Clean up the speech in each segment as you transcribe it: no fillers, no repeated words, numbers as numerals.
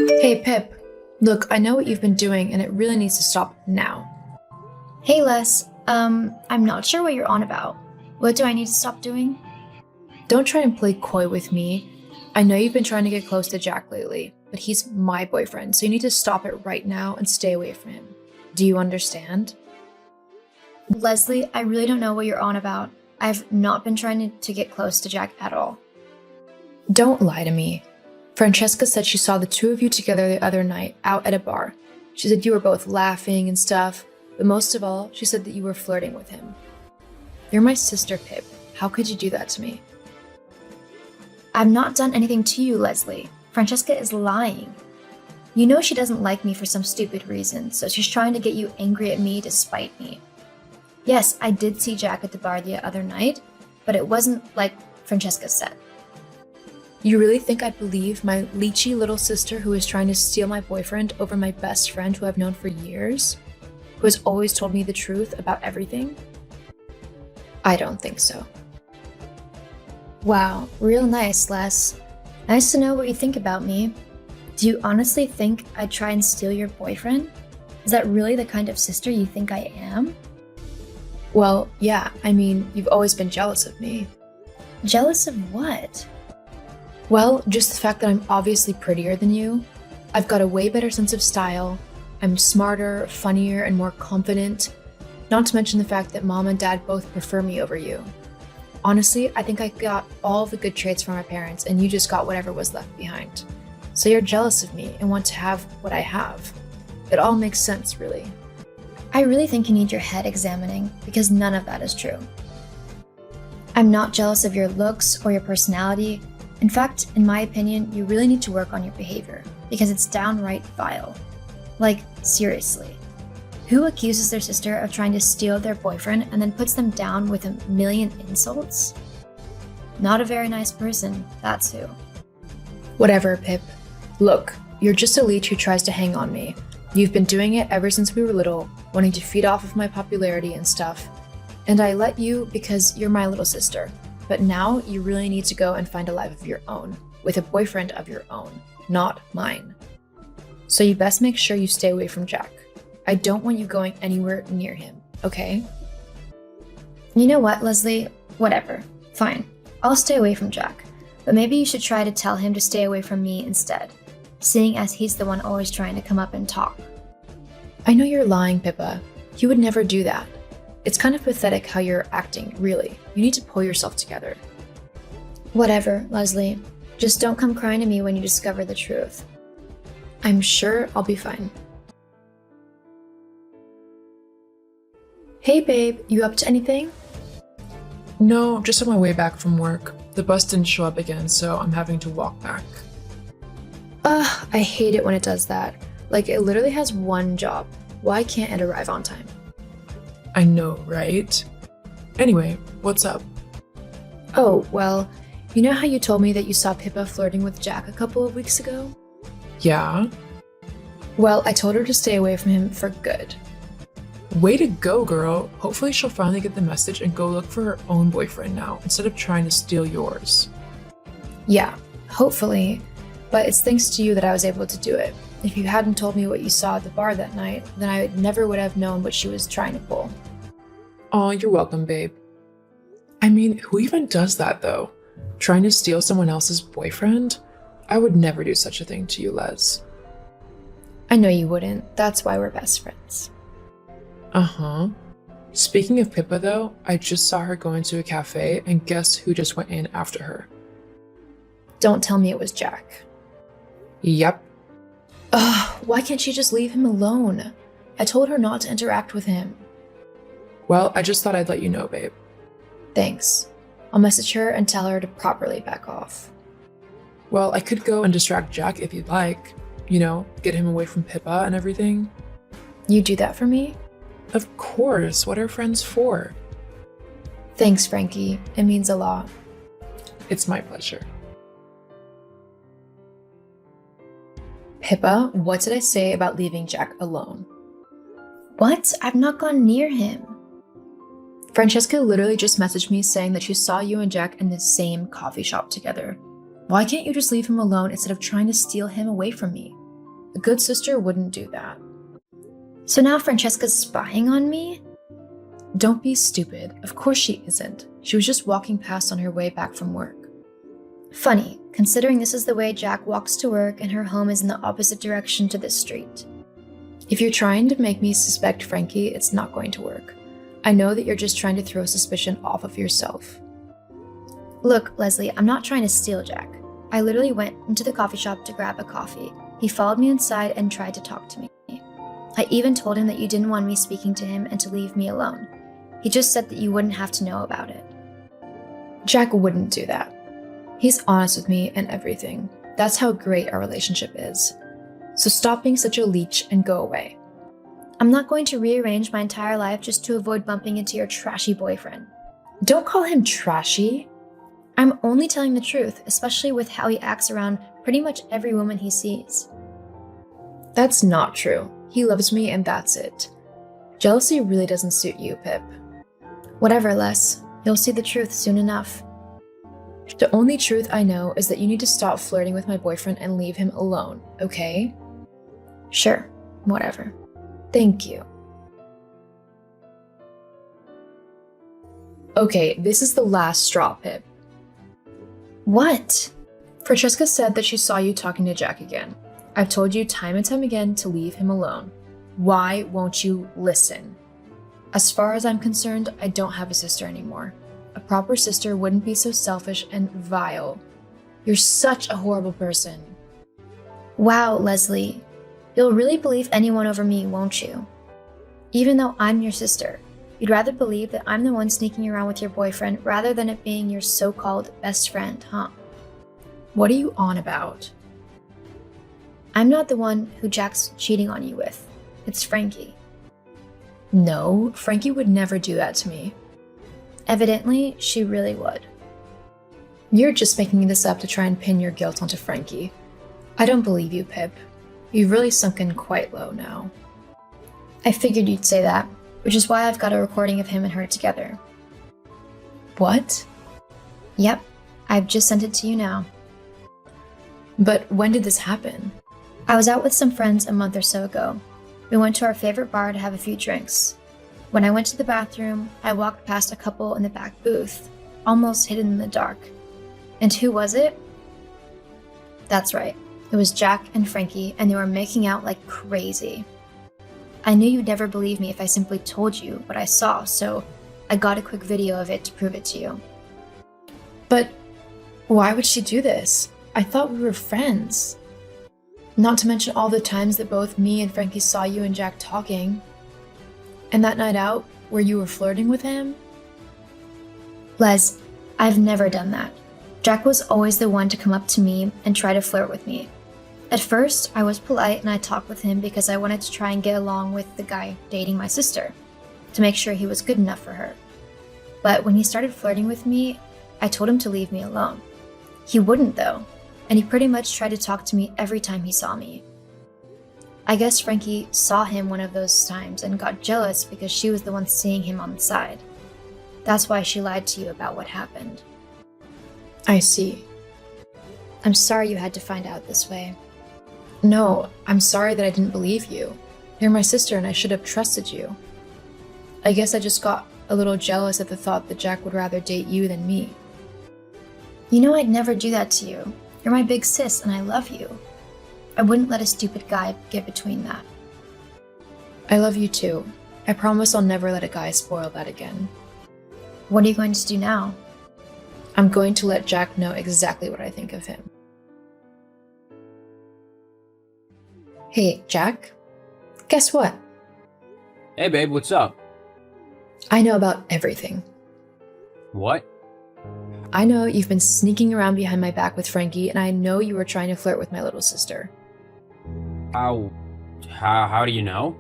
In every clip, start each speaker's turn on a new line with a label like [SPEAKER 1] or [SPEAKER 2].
[SPEAKER 1] Hey, Pip. Look, I know what you've been doing, and it really needs to stop now.
[SPEAKER 2] Hey Les, I'm not sure what you're on about. What do I need to stop doing?
[SPEAKER 1] Don't try and play coy with me. I know you've been trying to get close to Jack lately, but he's my boyfriend, so you need to stop it right now and stay away from him. Do you understand?
[SPEAKER 2] Leslie, I really don't know what you're on about. I've not been trying to get close to Jack at all.
[SPEAKER 1] Don't lie to me. Francesca said she saw the two of you together the other night out at a bar. She said you were both laughing and stuff, but most of all, she said that you were flirting with him. You're my sister, Pip. How could you do that to me?
[SPEAKER 2] I've not done anything to you, Leslie. Francesca is lying. You know she doesn't like me for some stupid reason, so she's trying to get you angry at me to spite me. Yes, I did see Jack at the bar the other night, but it wasn't like Francesca said.
[SPEAKER 1] You really think I'd believe my leechy little sister who is trying to steal my boyfriend over my best friend who I've known for years? Who has always told me the truth about everything? I don't think so.
[SPEAKER 2] Wow, real nice, Les. Nice to know what you think about me. Do you honestly think I'd try and steal your boyfriend? Is that really the kind of sister you think I am?
[SPEAKER 1] Well, yeah, I mean, you've always been jealous of me.
[SPEAKER 2] Jealous of what?
[SPEAKER 1] Well, just the fact that I'm obviously prettier than you. I've got a way better sense of style. I'm smarter, funnier, and more confident. Not to mention the fact that mom and dad both prefer me over you. Honestly, I think I got all the good traits from my parents, and you just got whatever was left behind. So you're jealous of me and want to have what I have. It all makes sense, really.
[SPEAKER 2] I really think you need your head examining, because none of that is true. I'm not jealous of your looks or your personality. In fact, in my opinion, you really need to work on your behavior, because it's downright vile. Like, seriously. Who accuses their sister of trying to steal their boyfriend and then puts them down with a million insults? Not a very nice person, that's who.
[SPEAKER 1] Whatever, Pip. Look, you're just a leech who tries to hang on me. You've been doing it ever since we were little, wanting to feed off of my popularity and stuff. And I let you because you're my little sister. But now you really need to go and find a life of your own, with a boyfriend of your own, not mine. So you best make sure you stay away from Jack. I don't want you going anywhere near him, okay?
[SPEAKER 2] You know what, Leslie? Whatever. Fine. I'll stay away from Jack. But maybe you should try to tell him to stay away from me instead, seeing as he's the one always trying to come up and talk.
[SPEAKER 1] I know you're lying, Pippa. He would never do that. It's kind of pathetic how you're acting, really. You need to pull yourself together.
[SPEAKER 2] Whatever, Leslie. Just don't come crying to me when you discover the truth.
[SPEAKER 1] I'm sure I'll be fine. Hey babe, you up to anything?
[SPEAKER 3] No, just on my way back from work. The bus didn't show up again, so I'm having to walk back.
[SPEAKER 1] Ugh, I hate it when it does that. Like, it literally has one job. Why can't it arrive on time?
[SPEAKER 3] I know, right? Anyway, what's up?
[SPEAKER 1] Oh, well, you know how you told me that you saw Pippa flirting with Jack a couple of weeks ago?
[SPEAKER 3] Yeah?
[SPEAKER 1] Well, I told her to stay away from him for good.
[SPEAKER 3] Way to go, girl. Hopefully she'll finally get the message and go look for her own boyfriend now, instead of trying to steal yours.
[SPEAKER 1] Yeah, hopefully. But it's thanks to you that I was able to do it. If you hadn't told me what you saw at the bar that night, then I never would have known what she was trying to pull.
[SPEAKER 3] Aw, you're welcome, babe. I mean, who even does that, though? Trying to steal someone else's boyfriend? I would never do such a thing to you, Les.
[SPEAKER 1] I know you wouldn't. That's why we're best friends.
[SPEAKER 3] Uh-huh. Speaking of Pippa, though, I just saw her going to a cafe, and guess who just went in after her?
[SPEAKER 1] Don't tell me it was Jack.
[SPEAKER 3] Yep.
[SPEAKER 1] Ugh, why can't she just leave him alone? I told her not to interact with him.
[SPEAKER 3] Well, I just thought I'd let you know, babe.
[SPEAKER 1] Thanks. I'll message her and tell her to properly back off.
[SPEAKER 3] Well, I could go and distract Jack if you'd like. You know, get him away from Pippa and everything.
[SPEAKER 1] You do that for me?
[SPEAKER 3] Of course, what are friends for?
[SPEAKER 1] Thanks, Frankie. It means a lot.
[SPEAKER 3] It's my pleasure.
[SPEAKER 1] Pippa, what did I say about leaving Jack alone?
[SPEAKER 2] What? I've not gone near him.
[SPEAKER 1] Francesca literally just messaged me saying that she saw you and Jack in the same coffee shop together. Why can't you just leave him alone instead of trying to steal him away from me? A good sister wouldn't do that.
[SPEAKER 2] So now Francesca's spying on me?
[SPEAKER 1] Don't be stupid. Of course she isn't. She was just walking past on her way back from work.
[SPEAKER 2] Funny, considering this is the way Jack walks to work and her home is in the opposite direction to this street.
[SPEAKER 1] If you're trying to make me suspect Frankie, it's not going to work. I know that you're just trying to throw suspicion off of yourself.
[SPEAKER 2] Look, Leslie, I'm not trying to steal Jack. I literally went into the coffee shop to grab a coffee. He followed me inside and tried to talk to me. I even told him that you didn't want me speaking to him and to leave me alone. He just said that you wouldn't have to know about it.
[SPEAKER 1] Jack wouldn't do that. He's honest with me and everything. That's how great our relationship is. So stop being such a leech and go away.
[SPEAKER 2] I'm not going to rearrange my entire life just to avoid bumping into your trashy boyfriend.
[SPEAKER 1] Don't call him trashy.
[SPEAKER 2] I'm only telling the truth, especially with how he acts around pretty much every woman he sees.
[SPEAKER 1] That's not true. He loves me and that's it. Jealousy really doesn't suit you, Pip.
[SPEAKER 2] Whatever, Les. You'll see the truth soon enough.
[SPEAKER 1] The only truth I know is that you need to stop flirting with my boyfriend and leave him alone, okay?
[SPEAKER 2] Sure, whatever.
[SPEAKER 1] Thank you. Okay, this is the last straw, Pip.
[SPEAKER 2] What?
[SPEAKER 1] Francesca said that she saw you talking to Jack again. I've told you time and time again to leave him alone. Why won't you listen? As far as I'm concerned, I don't have a sister anymore. A proper sister wouldn't be so selfish and vile. You're such a horrible person.
[SPEAKER 2] Wow, Leslie. You'll really believe anyone over me, won't you? Even though I'm your sister, you'd rather believe that I'm the one sneaking around with your boyfriend rather than it being your so-called best friend, huh?
[SPEAKER 1] What are you on about?
[SPEAKER 2] I'm not the one who Jack's cheating on you with. It's Frankie.
[SPEAKER 1] No, Frankie would never do that to me.
[SPEAKER 2] Evidently, she really would.
[SPEAKER 1] You're just making this up to try and pin your guilt onto Frankie. I don't believe you, Pip. You've really sunken quite low now.
[SPEAKER 2] I figured you'd say that, which is why I've got a recording of him and her together.
[SPEAKER 1] What?
[SPEAKER 2] Yep, I've just sent it to you now.
[SPEAKER 1] But when did this happen?
[SPEAKER 2] I was out with some friends a month or so ago. We went to our favorite bar to have a few drinks. When I went to the bathroom, I walked past a couple in the back booth, almost hidden in the dark. And who was it? That's right, it was Jack and Frankie, and they were making out like crazy. I knew you'd never believe me if I simply told you what I saw, so I got a quick video of it to prove it to you.
[SPEAKER 1] But why would she do this? I thought we were friends. Not to mention all the times that both me and Frankie saw you and Jack talking. And that night out, where you were flirting with him?
[SPEAKER 2] Les, I've never done that. Jack was always the one to come up to me and try to flirt with me. At first, I was polite and I talked with him because I wanted to try and get along with the guy dating my sister, to make sure he was good enough for her. But when he started flirting with me, I told him to leave me alone. He wouldn't though, and he pretty much tried to talk to me every time he saw me. I guess Frankie saw him one of those times and got jealous because she was the one seeing him on the side. That's why she lied to you about what happened.
[SPEAKER 1] I see.
[SPEAKER 2] I'm sorry you had to find out this way.
[SPEAKER 1] No, I'm sorry that I didn't believe you. You're my sister and I should have trusted you. I guess I just got a little jealous at the thought that Jack would rather date you than me.
[SPEAKER 2] You know I'd never do that to you. You're my big sis and I love you. I wouldn't let a stupid guy get between that.
[SPEAKER 1] I love you too. I promise I'll never let a guy spoil that again.
[SPEAKER 2] What are you going to do now?
[SPEAKER 1] I'm going to let Jack know exactly what I think of him. Hey, Jack. Guess what?
[SPEAKER 4] Hey babe, what's up?
[SPEAKER 1] I know about everything.
[SPEAKER 4] What?
[SPEAKER 1] I know you've been sneaking around behind my back with Frankie, and I know you were trying to flirt with my little sister.
[SPEAKER 4] How do you know?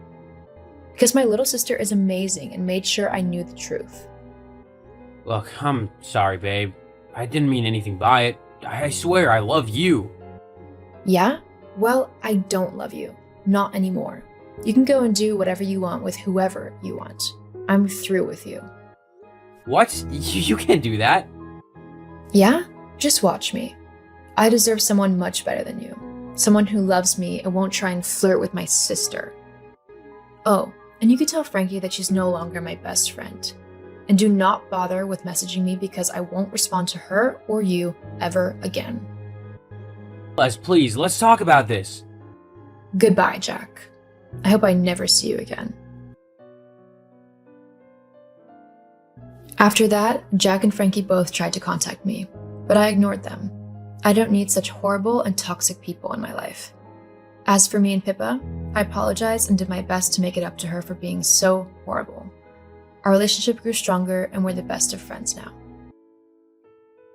[SPEAKER 1] Because my little sister is amazing and made sure I knew the truth.
[SPEAKER 4] Look, I'm sorry, babe. I didn't mean anything by it. I swear I love you.
[SPEAKER 1] Yeah? Well, I don't love you. Not anymore. You can go and do whatever you want with whoever you want. I'm through with you.
[SPEAKER 4] What? You can't do that.
[SPEAKER 1] Yeah? Just watch me. I deserve someone much better than you. Someone who loves me and won't try and flirt with my sister. Oh, and you could tell Frankie that she's no longer my best friend. And do not bother with messaging me because I won't respond to her or you ever again.
[SPEAKER 4] Les, please, let's talk about this.
[SPEAKER 1] Goodbye, Jack. I hope I never see you again. After that, Jack and Frankie both tried to contact me, but I ignored them. I don't need such horrible and toxic people in my life. As for me and Pippa, I apologized and did my best to make it up to her for being so horrible. Our relationship grew stronger and we're the best of friends now.